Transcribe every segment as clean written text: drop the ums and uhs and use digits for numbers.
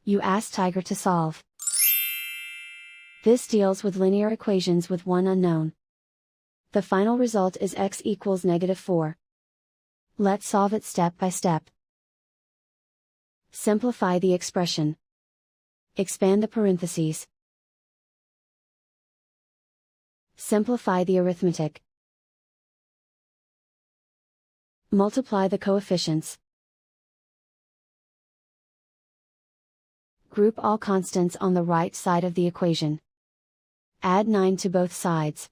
You ask Tiger to solve. This deals with linear equations with one unknown. The final result is x equals -4. Let's solve it step by step. Simplify the expression. Expand the parentheses. Simplify the arithmetic. Multiply the coefficients. Group all constants on the right side of the equation. Add 9 to both sides.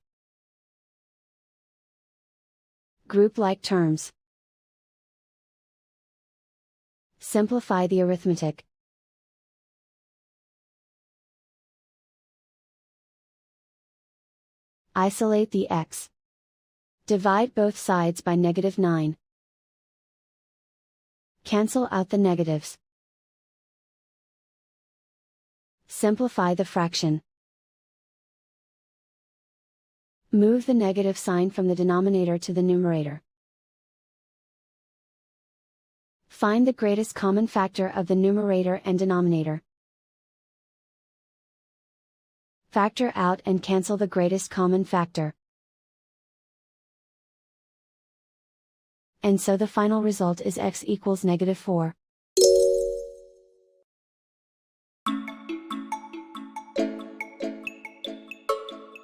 Group like terms. Simplify the arithmetic. Isolate the x. Divide both sides by -9. Cancel out the negatives. Simplify the fraction. Move the negative sign from the denominator to the numerator. Find the greatest common factor of the numerator and denominator. Factor out and cancel the greatest common factor. And so the final result is x equals -4.